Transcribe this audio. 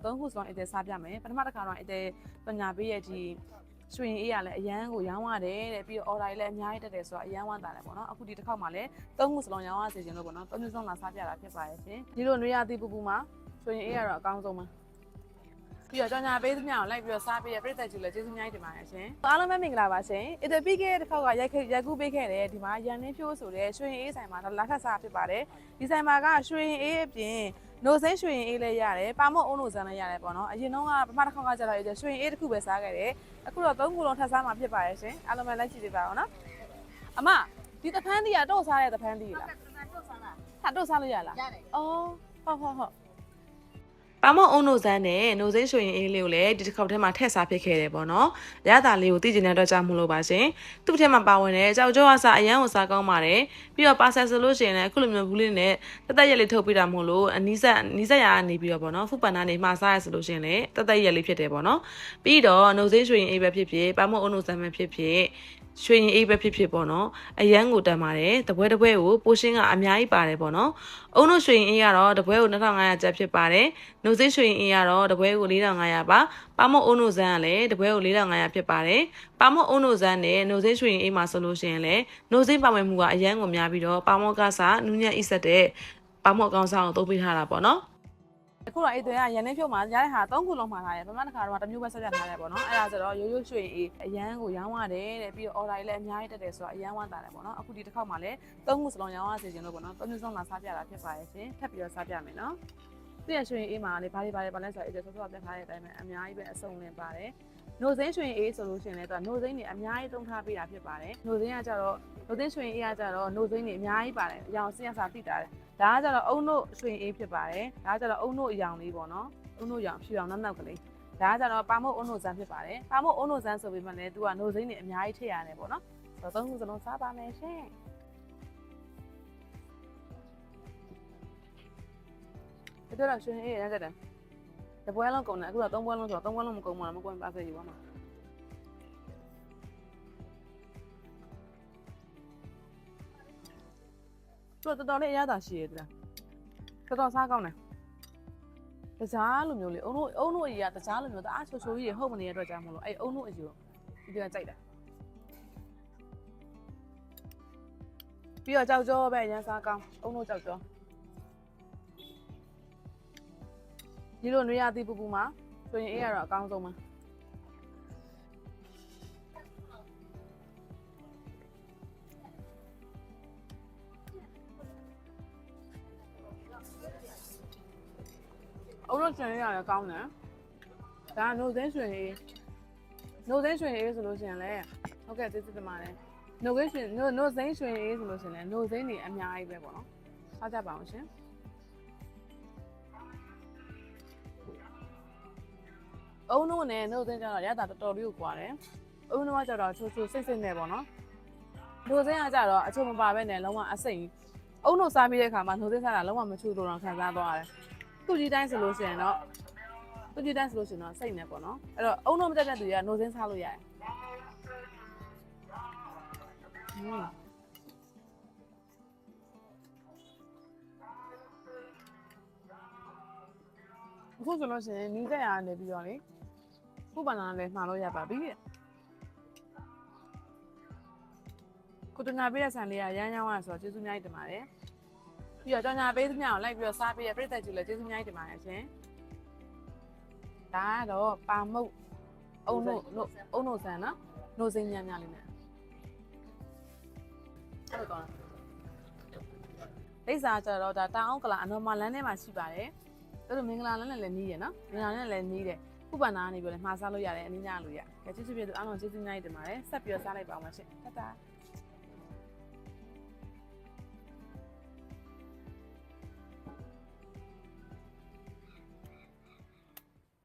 3ခုစလုံးအဲ့စားပြမယ်ပထမတစ်ခါတော့အဲ့ပညာပေးရဲ့ဒီရွှေအေးရလည်းအရန်ကိုရောင်းရတယ်တဲ့ပြီးတော့ order တွေလည်းအများကြီးတက်တယ်ဆိုတော့အရန်ဝမ်းသာတယ်ပေါ့နော်အခုဒီတစ်ခေါက်မှလည်း3ခုစလုံးရောင်းရစေချင်လို့ပေါ့နော်3မျိုးစလုံးလာစားပြတာဖြစ်ပါရဲ့ရှင်ဒီလိုနွေရာသီပူပူမှာရွှေအေးရတော့အကောင်းဆုံးပါပြီးတော့ကြောင်ညာပေးသမျှကိုလိုက်ပြီးတော့စားပေးရပြည်သက်ကြီးလည်းကျေးဇူးများတင်ပါတယ်ရှင်အားလုံးပဲမင်္ဂလာပါရှင်အဲ့ပြီးခဲ့တဲ့တစ်ခေါက်ကရိုက်ကူးပေးခဲ့တယ်ဒီမှာရန်နှင်းဖြိုးဆိုတဲ့ရွှေအေးဆိုင်မှာလာထပ်စားဖြစ်ပါတယ်ဒီဆိုင်မှာကရွှေအေးအပြင်နိုစိမ့်ရွှေအေးလည်းရတယ်ပါမော့အုံးနိုဇန်လည်းရတယ်ပေါ့နော်အရင်တော့ကပထမတစ်ခေါက်ကကျတော့ရွှေအေးတစ်ခုပဲစားခဲ့တယ်အခုတော့3ခုလုံးထပ်စားမှာဖြစ်ပါရဲ့ရှင်အားလုံးပဲလိုက်ကြည့်ပေးပါအောင်နော်အမဒီတဖန်းသီးကတော့စားတဲ့တဖန်းသီးလားဟာတော့စားလို့ရလားရတယ်အော်ဟုတ်ပါမော့အုံးနိုဇန်နဲ့နိုစိမ့်ရွှေအေးလေးကိုလည်းဒီတစ်ခေါက်ထဲမှာထည့်စားဖြစ်ခဲ့တယ်ပေါ့နော်ရတာလေးကိုသိကျင်တဲ့အတွက်ကြောင့်မို့လို့ပါရှင်သူ့ထဲမှာပါဝင်တဲ့ကြောက်ကြောအစားအရန်ကိုစားကောင်းပါတယ်ပြီးတော့ပါဆက်ဆိုလို့ရှိရင်လည်းအခုလိုမျိုးဘူးလေးနဲ့တက်ရက်လေးထုတ်ပေးတာမို့လို့အနီးဆက်ရာကနေပြီးတော့ပေါ့နော်ဖူပန်နာနေမှာစားရဆိုလို့ရှိရင်လည်းတက်ရက်လေးဖြစ်တယ်ပေါ့နော်ပြီးတော့နိုစိမ့်ရွှေအေးပဲဖြစ်ဖြစ်ပါမော့အုံးနိုဇန်ပဲဖြစ်ဖြစ်ရွှေရင်အေးပဲဖြစ်ဖြစ်ပေါ့နော်အရန်ကိုတန်ပါတယ်တပွဲကိုပိုရှင်းကအများကြီးပါတယ်ပေါ့နော်အုံတို့ရွှေရင်အေးကတော့တပွဲကို2500ကျပ်ဖြစ်ပါတယ်နိုစိရွှေရင်အေးကတော့တပွဲကို4500ပါပါမော့အုံတို့ဇန်းကလည်းတပွဲကို4500ဖြစ်ပါတယ်ပါမော့အုံတို့ဇန်းနဲ့နိုစိရွှေရင်အေးမှာဆိုလို့ရှိရင်လည်းနိုစိပါဝင်မှုကအရန်ကိုများပြီးတော့ပါမော့ကစားနူးညံ့ဣဆက်တဲ့ပါမော့ကောင်းစားကိုသုံးပေးထားတာပေါ့နော်အခုတော့အဲ့တွေကရန်နေဖြုတ်မှာရတဲ့ဟာ3ခုလုံးမှာထားတယ်ပထမတစ်ခါတော့တစ်မျိုးပဲဆက်ပြထားတယ်ပေါ့နော်အဲ့ဒါဆိုတော့ရိုးရိုးရွှေအေးအရန်ကိုရောင်းရတယ်တဲ့ပြီးတော့ order တွေလည်းအများကြီးတက်တယ်ဆိုတော့အရန်ဝမ်းသာတယ်ပေါ့နော်အခုဒီတစ်ခေါက်မှာလည်း3ခုစလုံးရောင်းရစေချင်လို့ပေါ့နော်3မျိုးစလုံးလာစားပြတာဖြစ်ပါရဲ့ရှင်ထပ်ပြီးတော့စားပြမယ်နော်သူ့ရဲ့ရွှေအေးမှာလေဘာတွေပါလဲဆိုတော့အဲ့ဒါဆော့ပြထားတဲ့အတိုင်းပဲအများကြီးပဲအစုံလင်ပါတယ်နိုစိမ့်ရွှေအေးဆိုလို့ရှိရင်လည်းသူကနိုစိမ့်တွေအများကြီးသုံးထားပေးတာဖြစ်ပါတယ်နိုစိမ့်ကကြတော့နိုစိမ့်ရွှေအေးကကြတော့နိုစိမ့်တွေအများကြီးပါတယ်အရောင်စင်ရစာသိတာတယ်ဒါကကြတော့အုံတို့ရွှေအေးဖြစ်ပါတယ်ဒါကကြတော့အုံတို့အရောင်လေးပေါ့နော်အုံတို့ရောင်ဖြူအောင်နောက်ကလေးဒါကကြတော့ပါမို့အုံတို့ဇန်ဖြစ်ပါတယ်ပါမို့အုံတို့ဇန်ဆိုပြီးမှလည်းသူကနိုစိမ့်တွေအများကြီးထည့်ရတယ်ပေါ့နော်ဆိုတော့3ခုစလုံးစားပါမယ်ရှင်ဒီတော့ရွှေအေးရတဲ့တပွဲလုံးကုန်တယ်အခုတော့3ပွဲလုံးဆိုတော့3ပွဲလုံးမကုန်မှာမကုန်ပါစေယူပါမှာတော်တော်လေးအရသာရှိရတယ်တော်တော်စားကောင်းတယ်တကြားလိုမျိုးလေအုံတို့အကြီးကတကြားလိုမျိုးတအားချိုကြီးတွေဟုတ်မနေတဲ့အတွက်ကြောင့်မလို့အဲ့အုံတို့အကြီးကိုဒီကကြိုက်တာပြီးတော့ကြောက်ကြောပဲအရန်စားကောင်းအုံတို့ကြောက်ကြောဒီလိုနွေရာသီပူပူမှာဆိုရင်အေးရတော့အကောင်းဆုံးပါအုံတို့ရှင်ရတယ်ကောင်းတယ်ဒါနိုစိမ့်ရွှေအေးဆိုလို့ရှိရင်လည်းဟုတ်ကဲ့ကျေးဇူးတင်ပါတယ်နိုစိမ့်ရွှေအေးဆိုလို့ရှိရင်လည်းနိုစိမ့်တွေအများကြီးပဲပေါ့နော်စားကြပါအောင်ရှင်အုံတို့နဲ့နိုစိမ့်ကျတော့ရတာတော်တော်လေးကိုကွာတယ်အုံတို့ကကျတော့ချိုစိတ်နဲ့ပေါ့နော်နိုစိမ့်ကကျတော့အချုံမပါပဲနဲ့လုံးဝအစိမ့်အုံတို့စားပြီးတဲ့အခါမှာနိုစိမ့်စားတာလုံးဝမချိုးတော့ခံစားသွားရတယ်သူ့ကြီးတိုင်းဆိုလို့ရှိရင်တော့စိတ်နဲ့ပေါ့နော်အဲ့တော့အုံတော့မတက်တဲ့သူတွေကနိုစင်းစားလို့ရတယ်အခုဆိုလို့ရှိရင်နီးကြရနေပြီးတော့လေခုပန်နာလည်းမှားလို့ရပါပြီကိုတနာပေးတဲ့ဆန်လေးကရမ်းရောင်းရဆိုတော့ကျေးဇူးများတင်ပါတယ်ပြီးတော့ကြောင်ညာပေးသမျှကိုလိုက်ပြီးတော့စားပေးရပြည်သက်ကြီးလည်းကျေးဇူးများတင်ပါတယ်ရှင်ဒါကတော့ပါမုတ်အုံတို့ဆန်နော်နိုစိမ့်ညံ့လေးနဲ့ဟုတ်ကောလိပ်စာကျတော့ဒါတောင်အောင်ကလာအနော်မလန်းထဲမှာရှိပါတယ်တော်တော်မင်္ဂလာလန်းနဲ့လည်းနီးရနော်မင်္ဂလာနဲ့လည်းနီးတယ်ခုပန်နာကနေပြီးတော့လည်းမှားစားလို့ရတယ်အနည်းငယ်လို့ရကျေးဇူးပြည့်သူအားလုံးကျေးဇူးများတင်ပါတယ်ဆက်ပြီးတော့စားလိုက်ပါအောင်ရှင်တတာ